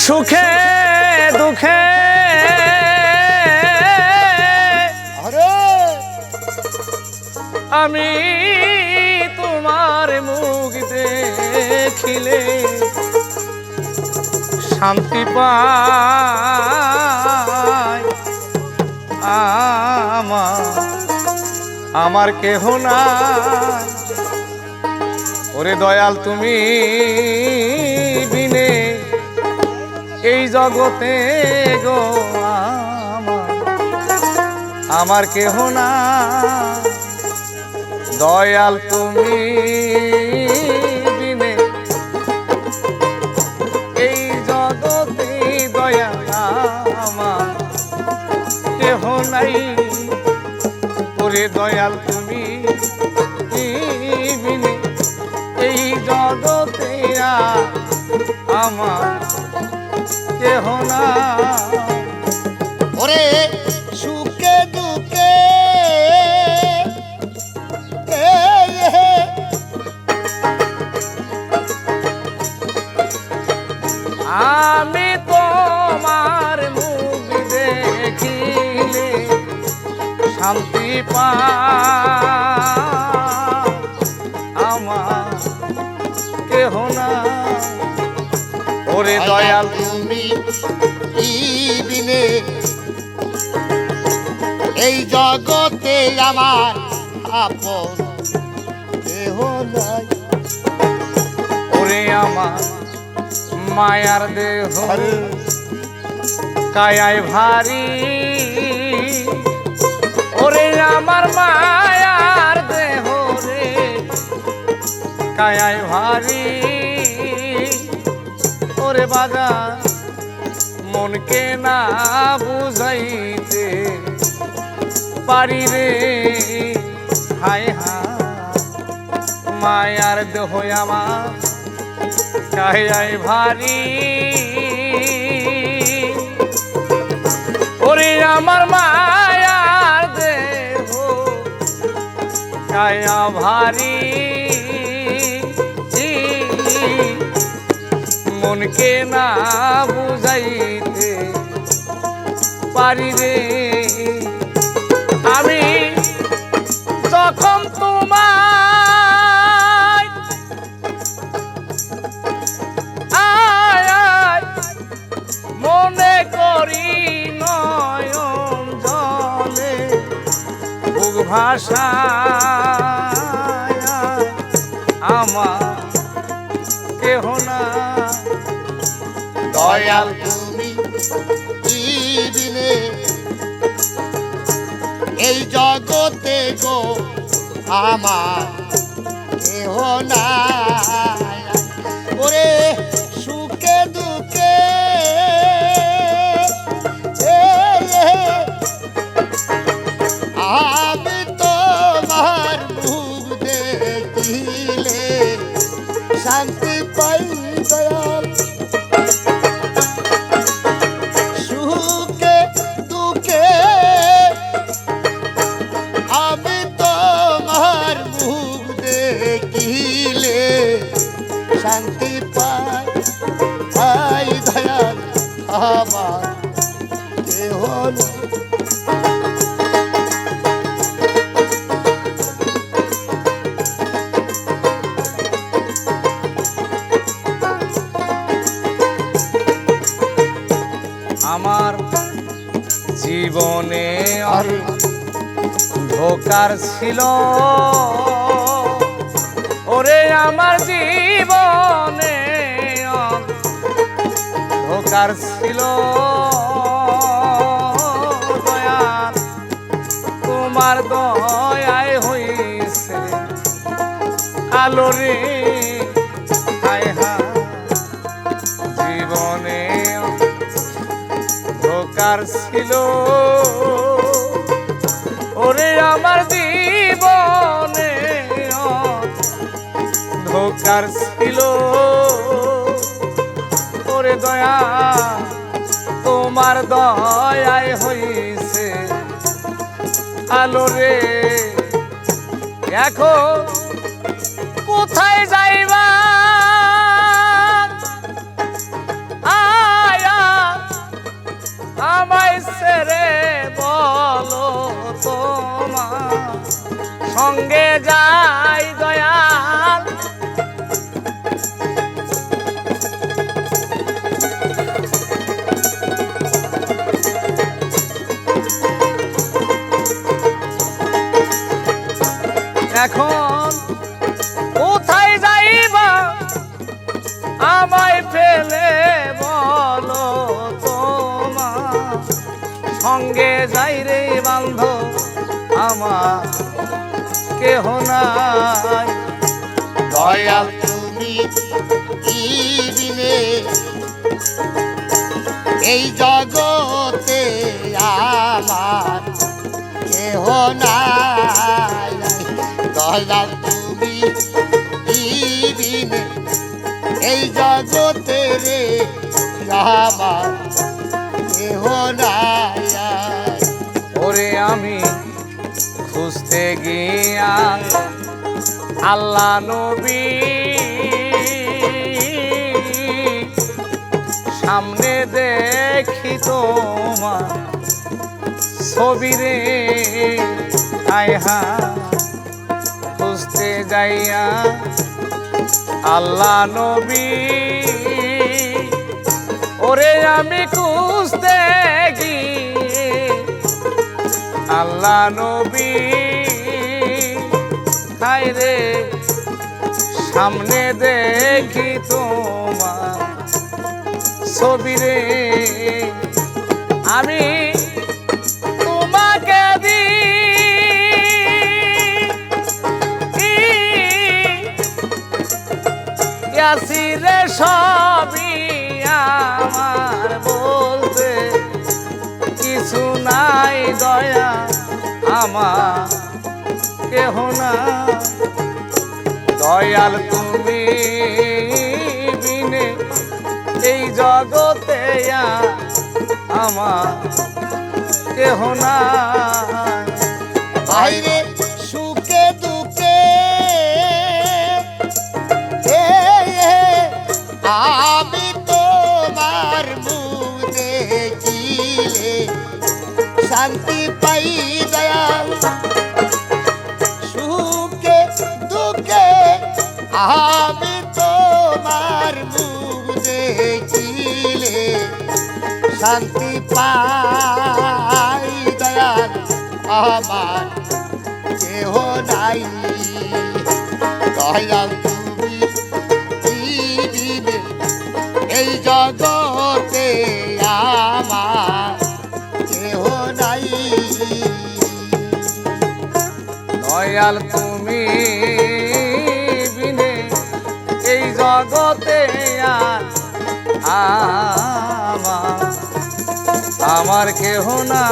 সুখে দুঃখে আমি তোমার মুখ দেখিলে শান্তি পাই। আমার কেহ নাই ওরে দয়াল তুমি বিনে এই জগতে গো আমার কেহ নাই। দয়াল তুমি বিনে এই জগতে দয়াল আমার কেহ নাই। ওরে দয়াল তুমি বিনে এই জগতে আমার কেহ নাই। ওরে সুখে দুঃখে আমি তোমার মুখ দেখিলে শান্তি পাই। আমার কেহ নাই ওরে দয়াল তুমি বিনে এই জগতে আমার আপন কেহ নাই। ওরে আমার মায়ার দেহ কায়ায় ভারী। ওরে আমার মায়ার দেহ রে কায়ায় ভারী। ওরে বাজার মনকে না বুঝাইতে পারি রে। হায় হায় মায়ার দেহ আমার কায়ায় ভারী। ওরে আমার মায়ার দেহ কায়া ভারী। মনকে না বুঝাইতে পারি রে। আমি যখন তোমায় মনে করি নয়ন জলে বুক ভাষায় আমার কেহ না। দয়াল তুমি বিনে এই জগতে গো আমার কেহ নাই। ওরে সুখে দুঃখে আমি তোমার মুখ দেখিলে শান্তি পাই। দয়াল সুখে দুঃখে আমি তোমার মুখ দেখিলে শান্তি পাই। দয়াল আমার কেহ নাই। আমার জীবনে ধোকার ছিল। ওরে আমার জীবনে ধোকার ছিল। দয়াল তোমার দয়ায় হইছে আলো রে। হায় হায় জীবনে ধোকার ছিল। ওরে আমার জীবনে ধোকার ছিল। ওরে দয়া তোমার দয়ায় হইছে আলো রে। এখন কোথায় যাইবা জগতে রে বলো তোমার সঙ্গে যাই দয়াল। এখন কোথায় যাইবা আমায় ফেলে বলো তোমার সঙ্গে যাই রে বান্ধব আমার কেহ নাই। দয়াল তুমি বিনে এই জগতে আমার কেহ নাই। দয়াল তুমি বিনে এই জগতে রে আমার কেহ নাই। ওরে আমি খুঁজতে গিয়া আল্লাহ নবী সামনে দেখি তোমার ছবি রে আয়হা খুঁজতে যাইয়া আল্লাহ নবী। ওরে আমি খুঁজতে গিয়ে আল্লাহ নবী হায় রে সামনে দেখি তোমার ছবি রে। আমি তোমাকে দিয়াছি রে সবই আমার বলতে কিছু নাই দয়া আমার কেহ না। দয়াল তুমি বিনে এই জগতে আমার কেহ না। বাইরে সুখে দুঃখে আমি তোমার মুখ দেখিলে শান্তি পাই দয়াল। সুখে দুঃখে আমি তোমার মুখ দেখিলে শান্তি পাই দয়াল। আমার কেহ নাই দয়াল তুমি দিনে এই জগতে আমার কেহ নাই। দয়াল তুমি বিনে এই জগতে আমার কেহ না।